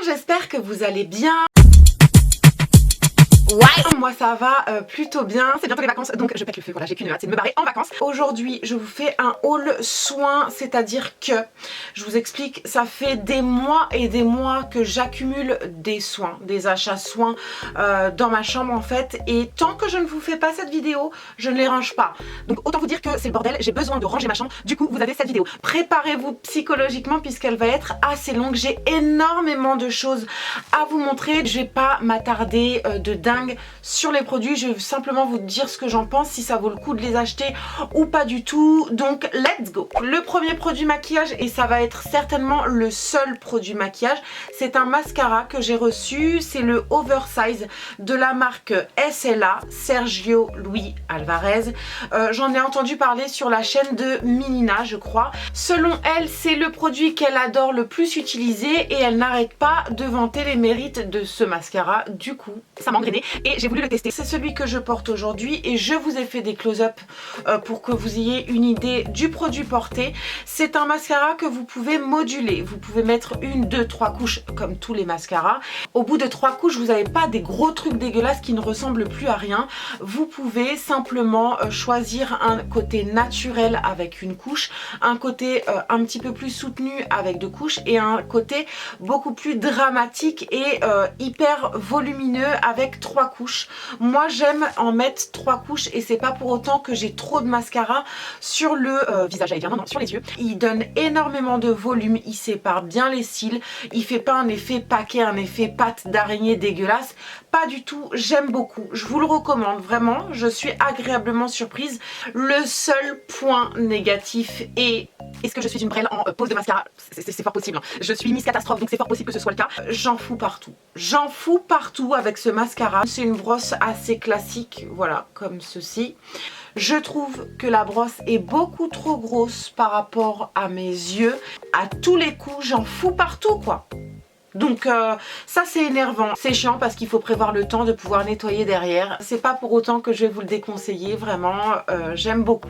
j'espère que vous allez bien. Ouais, moi ça va plutôt bien, c'est bientôt les vacances donc je pète le feu, voilà j'ai qu'une hâte, c'est de me barrer en vacances. Aujourd'hui je vous fais un haul soin, c'est-à-dire que, je vous explique, ça fait des mois et des mois que j'accumule des soins, des achats soins dans ma chambre en fait, et tant que je ne vous fais pas cette vidéo, je ne les range pas. Donc autant vous dire que c'est le bordel, j'ai besoin de ranger ma chambre, du coup vous avez cette vidéo. Préparez-vous psychologiquement puisqu'elle va être assez longue, j'ai énormément de choses à vous montrer, je vais pas m'attarder de dingue sur les produits, je vais simplement vous dire ce que j'en pense, si ça vaut le coup de les acheter ou pas du tout. Donc let's go. Le premier produit maquillage, et ça va être certainement le seul produit maquillage, c'est un mascara que j'ai reçu, c'est le Oversize de la marque SLA, Sergio Luis Alvarez. J'en ai entendu parler sur la chaîne de Minina je crois. Selon elle, c'est le produit qu'elle adore le plus utiliser et elle n'arrête pas de vanter les mérites de ce mascara. Du coup ça m'a engrainé et j'ai voulu le tester. C'est celui que je porte aujourd'hui et je vous ai fait des close-up pour que vous ayez une idée du produit porté. C'est un mascara que vous pouvez moduler. Vous pouvez mettre une, deux, trois couches comme tous les mascaras. Au bout de 3 couches, vous n'avez pas des gros trucs dégueulasses qui ne ressemblent plus à rien. Vous pouvez simplement choisir un côté naturel avec une couche, un côté un petit peu plus soutenu avec 2 couches et un côté beaucoup plus dramatique et hyper volumineux avec 3 couches. Moi j'aime en mettre 3 couches et c'est pas pour autant que j'ai trop de mascara sur le visage, j'allais dire, non, sur les yeux. Il donne énormément de volume, il sépare bien les cils, il fait pas un effet paquet, un effet pâte d'araignée dégueulasse, pas du tout, j'aime beaucoup, je vous le recommande vraiment, je suis agréablement surprise. Le seul point négatif est-ce que je suis une brêle en pose de mascara? C'est fort possible, je suis Miss Catastrophe donc c'est fort possible que ce soit le cas. J'en fous partout avec ce mascara. C'est une brosse assez classique, voilà, comme ceci. Je trouve que la brosse est beaucoup trop grosse par rapport à mes yeux. À tous les coups, j'en fous partout quoi. Donc ça c'est énervant, c'est chiant parce qu'il faut prévoir le temps de pouvoir nettoyer derrière. C'est pas pour autant que je vais vous le déconseiller, vraiment, j'aime beaucoup.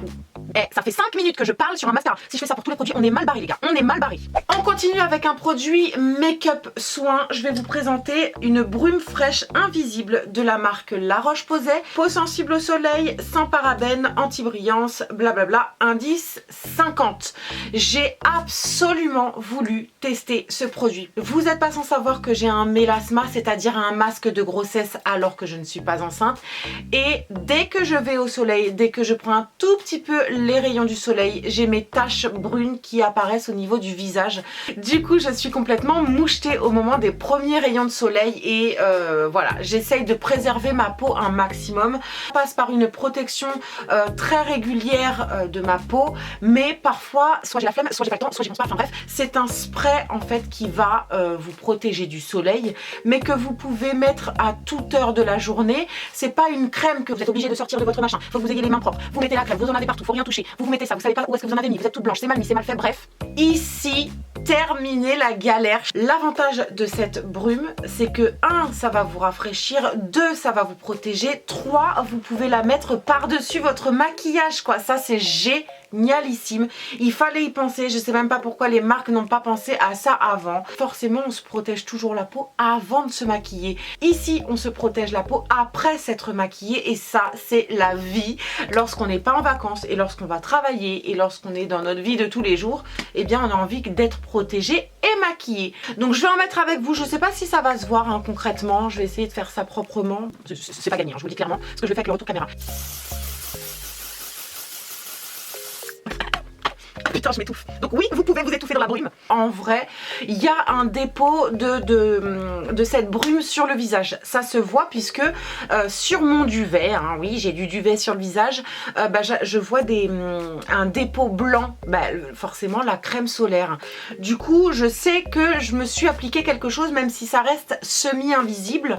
Eh, ça fait 5 minutes que je parle sur un mascara. Si je fais ça pour tous les produits, on est mal barré les gars, on est mal barré. On continue avec un produit make-up soin. Je vais vous présenter une brume fraîche invisible de la marque La Roche-Posay. Peau sensible au soleil, sans parabènes, anti-brillance, blablabla, indice 50. J'ai absolument voulu tester ce produit. Vous n'êtes pas sans savoir que j'ai un mélasma, c'est-à-dire un masque de grossesse alors que je ne suis pas enceinte. Et dès que je vais au soleil, dès que je prends un tout petit peu les rayons du soleil, j'ai mes taches brunes qui apparaissent au niveau du visage. Du coup je suis complètement mouchetée au moment des premiers rayons de soleil et voilà, j'essaye de préserver ma peau un maximum. Je passe par une protection très régulière de ma peau, mais parfois soit j'ai la flemme, soit j'ai pas le temps, soit j'y pense pas, enfin bref, c'est un spray en fait qui va vous protéger du soleil, mais que vous pouvez mettre à toute heure de la journée. C'est pas une crème que vous êtes obligé de sortir de votre machin, faut que vous ayez les mains propres, vous mettez la crème, vous en avez partout, faut rien toucher, vous mettez ça, vous savez pas où est-ce que vous en avez mis, vous êtes toute blanche, c'est mal mis, c'est mal fait, bref. Ici, terminez la galère. L'avantage de cette brume, c'est que 1, ça va vous rafraîchir, 2, ça va vous protéger, 3, vous pouvez la mettre par-dessus votre maquillage quoi, ça c'est génialissime. Il fallait y penser, je sais même pas pourquoi les marques n'ont pas pensé à ça avant. Forcément on se protège toujours la peau avant de se maquiller. Ici on se protège la peau après s'être maquillé et ça c'est la vie. Lorsqu'on n'est pas en vacances et lorsqu'on va travailler et lorsqu'on est dans notre vie de tous les jours, eh bien on a envie d'être protégé et maquillé. Donc je vais en mettre avec vous, je sais pas si ça va se voir hein, concrètement, je vais essayer de faire ça proprement. C'est pas gagné, hein, je vous le dis clairement, ce que je vais faire avec le retour caméra. Putain, je m'étouffe. Donc oui, vous pouvez vous étouffer dans la brume. En vrai, il y a un dépôt de cette brume sur le visage. Ça se voit puisque sur mon duvet, hein, oui, j'ai du duvet sur le visage, je vois un dépôt blanc, forcément la crème solaire. Du coup, je sais que je me suis appliqué quelque chose, même si ça reste semi-invisible.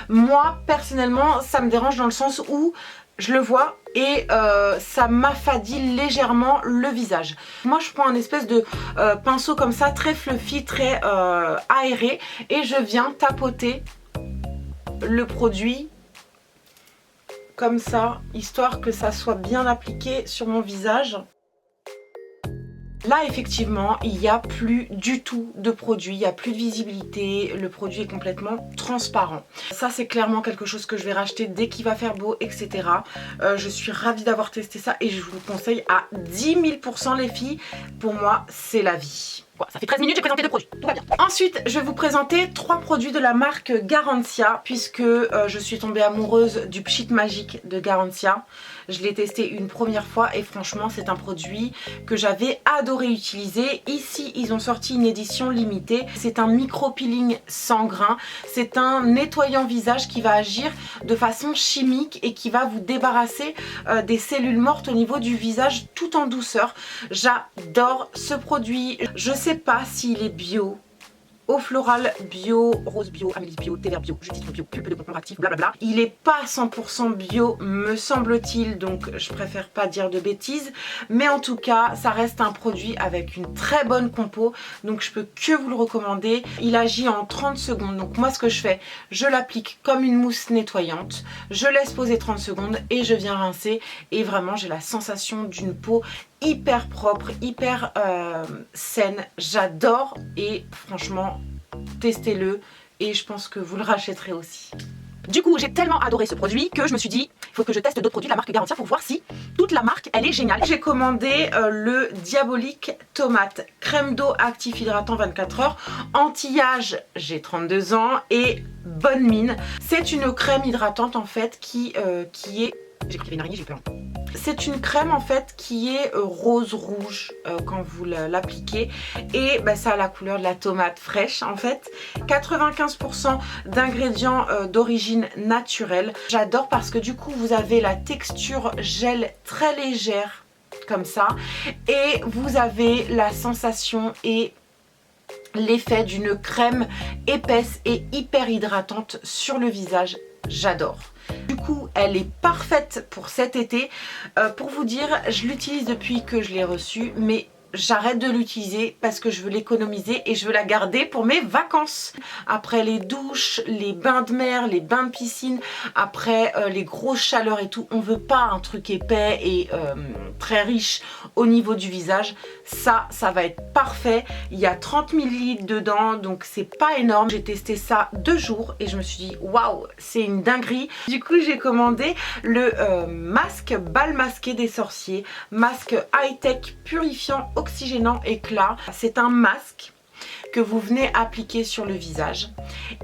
Moi, personnellement, ça me dérange dans le sens où je le vois et ça m'affadit légèrement le visage. Moi je prends un espèce de pinceau comme ça, très fluffy, très aéré, et je viens tapoter le produit comme ça, histoire que ça soit bien appliqué sur mon visage. Là effectivement il n'y a plus du tout de produit, il n'y a plus de visibilité, le produit est complètement transparent. Ça c'est clairement quelque chose que je vais racheter dès qu'il va faire beau, etc. Je suis ravie d'avoir testé ça et je vous le conseille à 10 000% les filles. Pour moi c'est la vie. Ça fait 13 minutes, j'ai présenté 2 produits, tout va bien. Ensuite, je vais vous présenter 3 produits de la marque Garantia, puisque je suis tombée amoureuse du Pchit Magique de Garantia. Je l'ai testé une première fois et franchement, c'est un produit que j'avais adoré utiliser. Ici, ils ont sorti une édition limitée. C'est un micro-peeling sans grains. C'est un nettoyant visage qui va agir de façon chimique et qui va vous débarrasser des cellules mortes au niveau du visage tout en douceur. J'adore ce produit. Je sais pas s'il est bio, eau florale bio, rose bio, amélis bio, thé vert bio, jus de citron bio, pulpe de concombre actif, blablabla. Il est pas 100% bio me semble-t-il, donc je préfère pas dire de bêtises, mais en tout cas ça reste un produit avec une très bonne compo, donc je peux que vous le recommander. Il agit en 30 secondes, donc moi ce que je fais, je l'applique comme une mousse nettoyante, je laisse poser 30 secondes et je viens rincer et vraiment j'ai la sensation d'une peau hyper propre, hyper saine. J'adore et franchement testez-le et je pense que vous le rachèterez aussi. Du coup j'ai tellement adoré ce produit que je me suis dit il faut que je teste d'autres produits de la marque Garantia pour voir si toute la marque elle est géniale. J'ai commandé le Diabolique Tomate, crème d'eau actif hydratant 24 heures, anti-âge, j'ai 32 ans et bonne mine. C'est une crème hydratante en fait qui est... J'ai cru qu'il y avait une araignée, j'ai eu peur. C'est une crème en fait qui est rose-rouge quand vous l'appliquez et ça a la couleur de la tomate fraîche en fait. 95% d'ingrédients d'origine naturelle. J'adore parce que du coup vous avez la texture gel très légère comme ça et vous avez la sensation et l'effet d'une crème épaisse et hyper hydratante sur le visage. J'adore. Du coup, elle est parfaite pour cet été. Pour vous dire, je l'utilise depuis que je l'ai reçue, mais j'arrête de l'utiliser parce que je veux l'économiser et je veux la garder pour mes vacances. Après les douches, les bains de mer, les bains de piscine, après les grosses chaleurs et tout, on veut pas un truc épais et très riche au niveau du visage. Ça va être parfait. Il y a 30 ml dedans, donc c'est pas énorme. J'ai testé ça 2 jours et je me suis dit waouh, c'est une dinguerie. Du coup, j'ai commandé le masque bal masqué des sorciers, masque high-tech purifiant oxygénant éclat. C'est un masque que vous venez appliquer sur le visage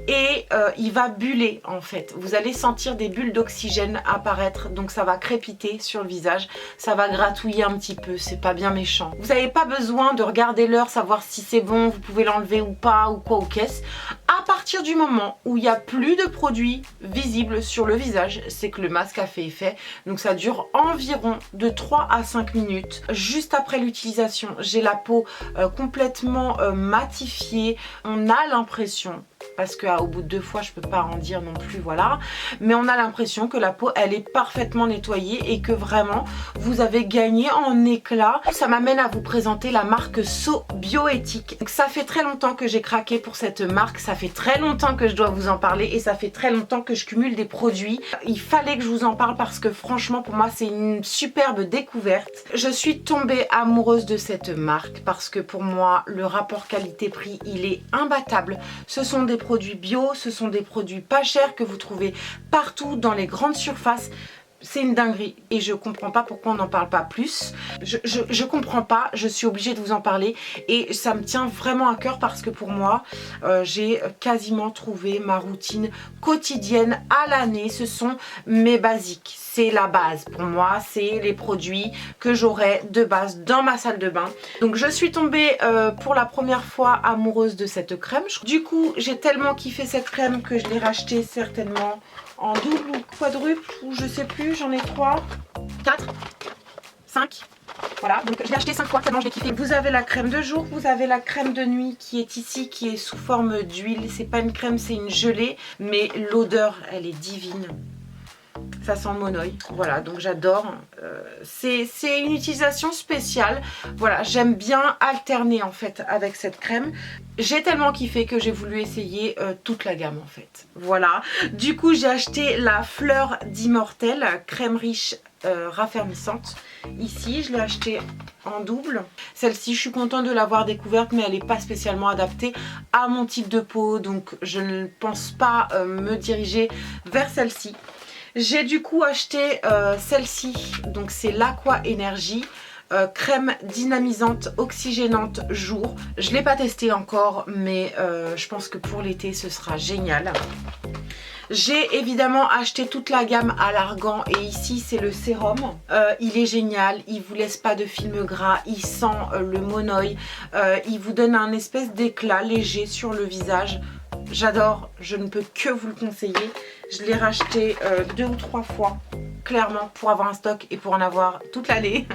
et il va buller en fait. Vous allez sentir des bulles d'oxygène apparaître, donc ça va crépiter sur le visage, ça va gratouiller un petit peu, c'est pas bien méchant. Vous n'avez pas besoin de regarder l'heure, savoir si c'est bon, vous pouvez l'enlever ou pas ou quoi ou qu'est-ce. À partir du moment où il n'y a plus de produits visibles sur le visage, c'est que le masque a fait effet. Donc ça dure environ de 3 à 5 minutes. Juste après l'utilisation, j'ai la peau complètement matifiée. On a l'impression, parce qu'au bout de 2 fois je peux pas en dire non plus, voilà, mais on a l'impression que la peau elle est parfaitement nettoyée et que vraiment vous avez gagné en éclat. Ça m'amène à vous présenter la marque So Bioéthique. Donc ça fait très longtemps que j'ai craqué pour cette marque, ça fait très longtemps que je dois vous en parler et ça fait très longtemps que je cumule des produits. Il fallait que je vous en parle parce que franchement pour moi c'est une superbe découverte. Je suis tombée amoureuse de cette marque parce que pour moi le rapport qualité-prix il est imbattable. Ce sont des produits bio, ce sont des produits pas chers que vous trouvez partout dans les grandes surfaces. C'est une dinguerie et je comprends pas pourquoi on n'en parle pas plus. Je comprends pas, je suis obligée de vous en parler et ça me tient vraiment à cœur parce que pour moi j'ai quasiment trouvé ma routine quotidienne à l'année. Ce sont mes basiques, c'est la base pour moi, c'est les produits que j'aurai de base dans ma salle de bain. Donc je suis tombée pour la première fois amoureuse de cette crème. Du coup j'ai tellement kiffé cette crème que je l'ai rachetée certainement en double ou quadruple ou je sais plus, j'en ai 3, 4, 5. Voilà, donc je l'ai acheté 5 fois tellement je l'ai kiffé. Vous avez la crème de jour, vous avez la crème de nuit qui est ici, qui est sous forme d'huile. C'est pas une crème, c'est une gelée, mais l'odeur elle est divine. Ça sent le monoï, voilà, donc j'adore. C'est une utilisation spéciale. Voilà, j'aime bien alterner en fait avec cette crème. J'ai tellement kiffé que j'ai voulu essayer toute la gamme en fait. Voilà, du coup j'ai acheté la Fleur d'Immortel, crème riche raffermissante. Ici, je l'ai achetée en double. Celle-ci, je suis contente de l'avoir découverte, mais elle n'est pas spécialement adaptée à mon type de peau, donc je ne pense pas me diriger vers celle-ci. J'ai du coup acheté celle-ci, donc c'est l'Aqua Energy. Crème dynamisante oxygénante jour. Je ne l'ai pas testée encore, mais je pense que pour l'été ce sera génial. J'ai évidemment acheté toute la gamme à l'argan et ici c'est le sérum. Il est génial, il vous laisse pas de film gras, il sent le monoï, il vous donne un espèce d'éclat léger sur le visage. J'adore, je ne peux que vous le conseiller. Je l'ai racheté 2 ou 3 fois, clairement, pour avoir un stock et pour en avoir toute l'année.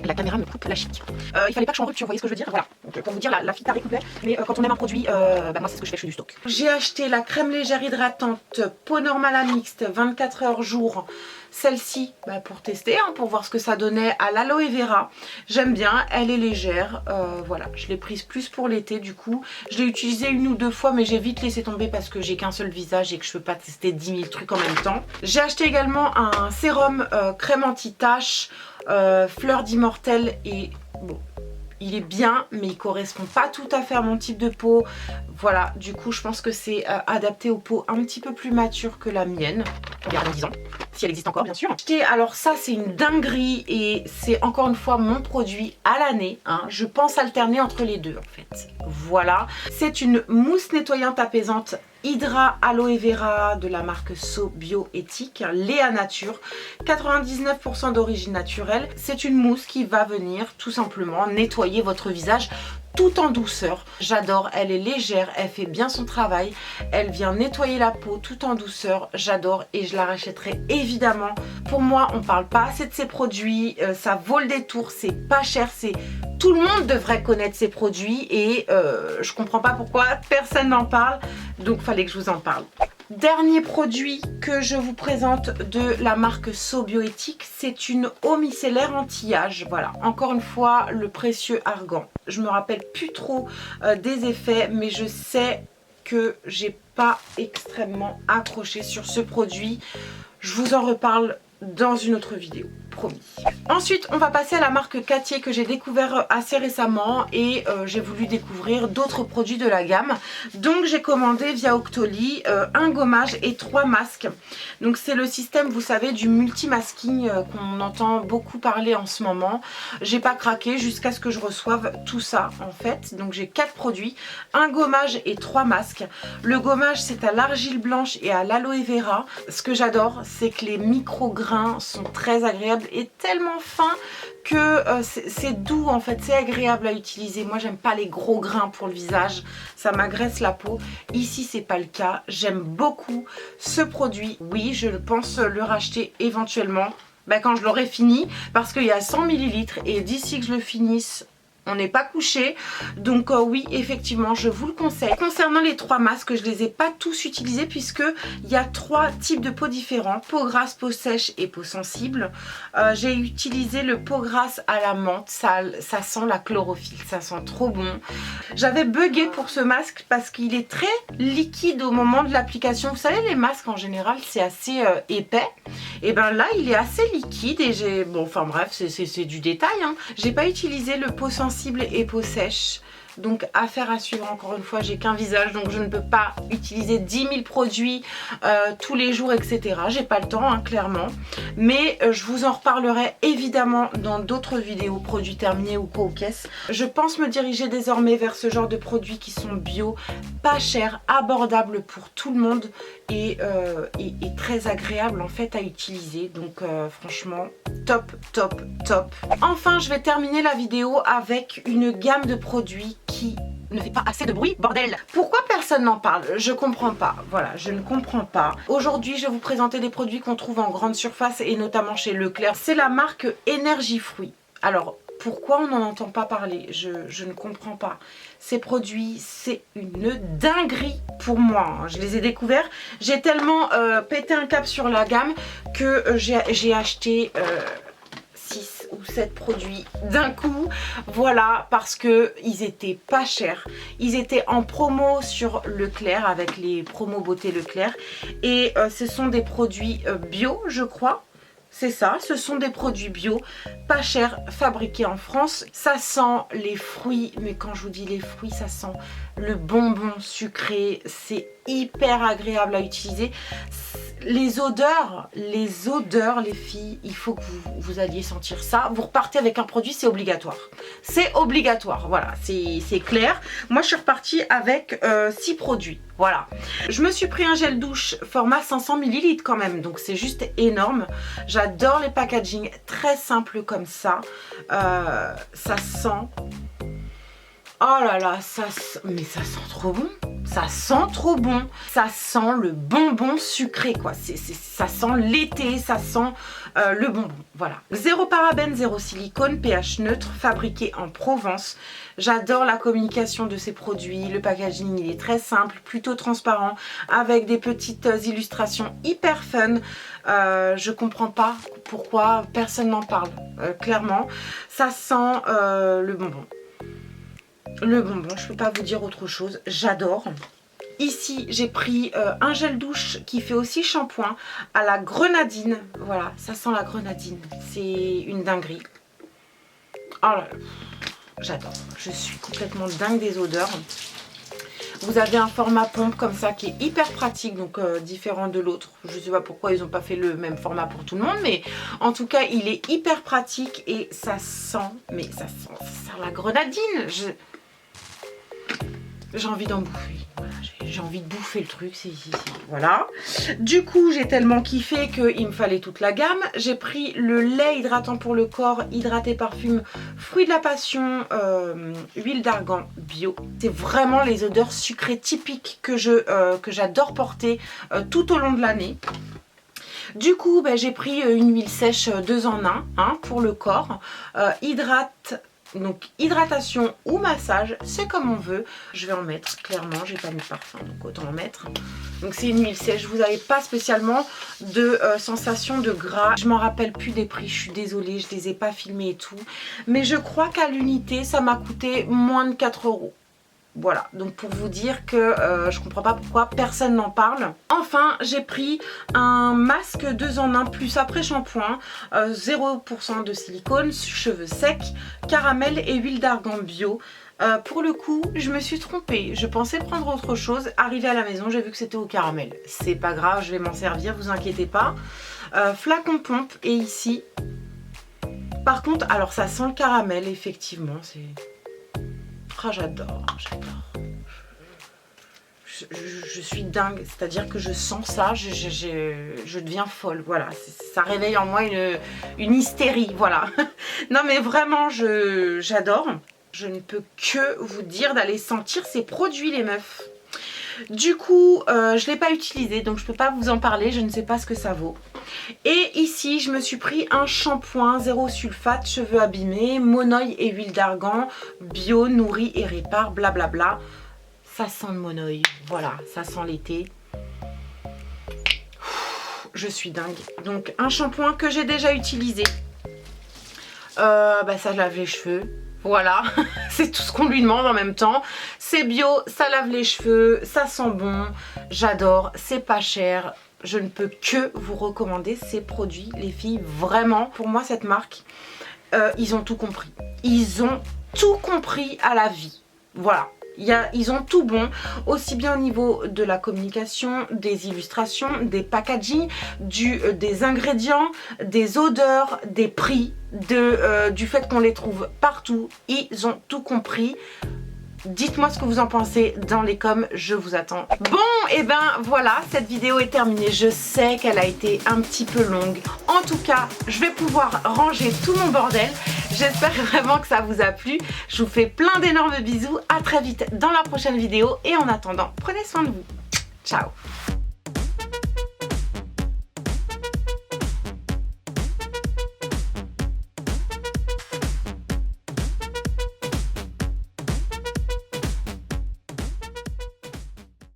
La caméra me coupe la chic. Il fallait pas que je sois en rupture, vous voyez ce que je veux dire? Voilà, donc, pour vous dire, la fille tarée complet. Mais quand on aime un produit, moi c'est ce que je fais, je fais du stock. J'ai acheté la crème légère hydratante peau normale à mixte 24 heures jour. Celle-ci, pour tester, pour voir ce que ça donnait, à l'aloe vera. J'aime bien, elle est légère. Voilà, je l'ai prise plus pour l'été du coup. Je l'ai utilisée 1 ou 2 fois, mais j'ai vite laissé tomber parce que j'ai qu'un seul visage et que je peux pas tester 10 000 trucs en même temps. J'ai acheté également un sérum crème anti-tache, fleur d'immortel et bon, il est bien mais il correspond pas tout à fait à mon type de peau. Voilà, du coup je pense que c'est adapté aux peaux un petit peu plus matures que la mienne. On verra dans 10 ans, si elle existe encore bien sûr. Et alors ça c'est une dinguerie et c'est encore une fois mon produit à l'année. Je pense alterner entre les deux en fait. Voilà, c'est une mousse nettoyante apaisante Hydra Aloe Vera de la marque So Bioéthique, Léa Nature, 99% d'origine naturelle. C'est une mousse qui va venir tout simplement nettoyer votre visage tout en douceur. J'adore, elle est légère, elle fait bien son travail, elle vient nettoyer la peau tout en douceur. J'adore et je la rachèterai évidemment. Pour moi, on parle pas assez de ces produits, ça vaut le détour, c'est pas cher, c'est... Tout le monde devrait connaître ces produits et je comprends pas pourquoi personne n'en parle, donc fallait que je vous en parle. Dernier produit que je vous présente de la marque So Bioéthique, c'est une eau micellaire anti-âge. Voilà, encore une fois, le précieux argan. Je me rappelle plus trop des effets, mais je sais que j'ai pas extrêmement accroché sur ce produit. Je vous en reparle dans une autre vidéo, promis. Ensuite, on va passer à la marque Cartier que j'ai découvert assez récemment et j'ai voulu découvrir d'autres produits de la gamme. Donc j'ai commandé via Octoly un gommage et 3 masques. Donc c'est le système, vous savez, du multi-masking qu'on entend beaucoup parler en ce moment. J'ai pas craqué jusqu'à ce que je reçoive tout ça en fait. Donc j'ai 4 produits, un gommage et 3 masques. Le gommage c'est à l'argile blanche et à l'aloe vera. Ce que j'adore, c'est que les micro-grains sont très agréables et tellement fins que c'est doux en fait, c'est agréable à utiliser. Moi j'aime pas les gros grains pour le visage, ça m'agresse la peau. Ici c'est pas le cas, j'aime beaucoup ce produit. Oui, je pense le racheter éventuellement quand je l'aurai fini parce qu'il y a 100 ml et d'ici que je le finisse on n'est pas couché, donc oui effectivement je vous le conseille. Concernant les 3 masques, je les ai pas tous utilisés puisque il y a 3 types de peau différents, peau grasse, peau sèche et peau sensible. J'ai utilisé le peau grasse à la menthe, ça sent la chlorophylle, ça sent trop bon. J'avais bugué pour ce masque parce qu'il est très liquide au moment de l'application. Vous savez les masques en général c'est assez épais, et ben là il est assez liquide et j'ai, bon enfin bref c'est du détail. J'ai pas utilisé le peau sensible et peau sèche, donc affaire à suivre. Encore une fois, j'ai qu'un visage donc je ne peux pas utiliser 10 000 produits tous les jours etc. J'ai pas le temps clairement, mais je vous en reparlerai évidemment dans d'autres vidéos produits terminés ou quoi aux caisses. Je pense me diriger désormais vers ce genre de produits qui sont bio, pas chers, abordables pour tout le monde et très agréable en fait à utiliser. Donc franchement top top top. Enfin je vais terminer la vidéo avec une gamme de produits qui ne fait pas assez de bruit, bordel. Pourquoi personne n'en parle? Je comprends pas. Voilà, je ne comprends pas. Aujourd'hui, je vais vous présenter des produits qu'on trouve en grande surface et notamment chez Leclerc. C'est la marque Énergie Fruits. Alors, pourquoi on n'en entend pas parler? Je ne comprends pas. Ces produits, c'est une dinguerie pour moi. Je les ai découverts. J'ai tellement pété un cap sur la gamme que j'ai acheté 6 ou 7 produits d'un coup, voilà, parce que ils étaient pas chers. Ils étaient en promo sur Leclerc avec les promos beauté Leclerc et ce sont des produits bio je crois. c'est ça, ce sont des produits bio, pas chers, fabriqués en France. Ça sent les fruits, mais quand je vous dis les fruits, ça sent le bonbon sucré. C'est hyper agréable à utiliser. Les odeurs, les filles, il faut que vous alliez sentir ça. Vous repartez avec un produit, c'est obligatoire. C'est obligatoire, voilà, c'est clair. Moi, je suis repartie avec 6 produits, voilà. Je me suis pris un gel douche format 500 ml quand même, donc c'est juste énorme. J'adore les packaging très simples comme ça. Ça sent... Oh là là, mais ça sent trop bon. Ça sent trop bon. Ça sent le bonbon sucré quoi. Ça sent l'été, ça sent le bonbon. Voilà. Zéro parabène, zéro silicone, pH neutre, fabriqué en Provence. J'adore la communication de ces produits. Le packaging il est très simple, plutôt transparent, avec des petites illustrations hyper fun. Je comprends pas pourquoi personne n'en parle. Clairement, ça sent le bonbon. Le bonbon, je peux pas vous dire autre chose, j'adore. Ici, j'ai pris un gel douche qui fait aussi shampoing à la grenadine. Voilà, ça sent la grenadine. C'est une dinguerie. Oh là là, j'adore. Je suis complètement dingue des odeurs. Vous avez un format pompe comme ça qui est hyper pratique, donc différent de l'autre. Je ne sais pas pourquoi ils n'ont pas fait le même format pour tout le monde, mais en tout cas, il est hyper pratique et ça sent, mais ça sent la grenadine. J'ai envie d'en bouffer. Voilà, j'ai envie de bouffer le truc. Voilà. Du coup, j'ai tellement kiffé qu'il me fallait toute la gamme. J'ai pris le lait hydratant pour le corps, hydraté parfum, fruit de la passion, huile d'argan bio. C'est vraiment les odeurs sucrées typiques que j'adore porter tout au long de l'année. Du coup, j'ai pris une huile sèche 2 en 1 pour le corps. Donc hydratation ou massage, c'est comme on veut. Je vais en mettre, clairement, j'ai pas mis de parfum, donc autant en mettre. Donc c'est une huile sèche, vous n'avez pas spécialement de sensation de gras. Je m'en rappelle plus des prix, je suis désolée, je les ai pas filmés et tout. Mais je crois qu'à l'unité, ça m'a coûté moins de 4 €. Voilà, donc pour vous dire que je comprends pas pourquoi personne n'en parle. Enfin, j'ai pris un masque 2 en 1 plus après shampoing, 0% de silicone, cheveux secs, caramel et huile d'argan bio. Pour le coup, je me suis trompée. Je pensais prendre autre chose. Arrivé à la maison, j'ai vu que c'était au caramel. C'est pas grave, je vais m'en servir, vous inquiétez pas. Flacon pompe et ici. Par contre, alors ça sent le caramel, effectivement, c'est... Oh, j'adore. Je suis dingue, c'est-à-dire que je sens ça, je deviens folle, voilà, ça réveille en moi une hystérie, voilà. Non mais vraiment, j'adore. Je ne peux que vous dire d'aller sentir ces produits les meufs. Du coup, je ne l'ai pas utilisé, donc je ne peux pas vous en parler, je ne sais pas ce que ça vaut. Et ici, je me suis pris un shampoing, zéro sulfate, cheveux abîmés, monoï et huile d'argan, bio, nourrit et répare, blablabla. Ça sent le monoï, voilà, ça sent l'été. Je suis dingue. Donc, un shampoing que j'ai déjà utilisé. Ça lave les cheveux. Voilà, c'est tout ce qu'on lui demande en même temps. C'est bio, ça lave les cheveux, ça sent bon, j'adore, c'est pas cher. Je ne peux que vous recommander ces produits, les filles. Vraiment, pour moi, cette marque, ils ont tout compris. Ils ont tout compris à la vie. Voilà. Ils ont tout bon, aussi bien au niveau de la communication, des illustrations, des packaging, des ingrédients, des odeurs, des prix, du fait qu'on les trouve partout. Ils ont tout compris. Dites-moi ce que vous en pensez dans les coms, je vous attends. Bon, et ben voilà, cette vidéo est terminée. Je sais qu'elle a été un petit peu longue. En tout cas, je vais pouvoir ranger tout mon bordel. J'espère vraiment que ça vous a plu. Je vous fais plein d'énormes bisous. À très vite dans la prochaine vidéo. Et en attendant, prenez soin de vous. Ciao.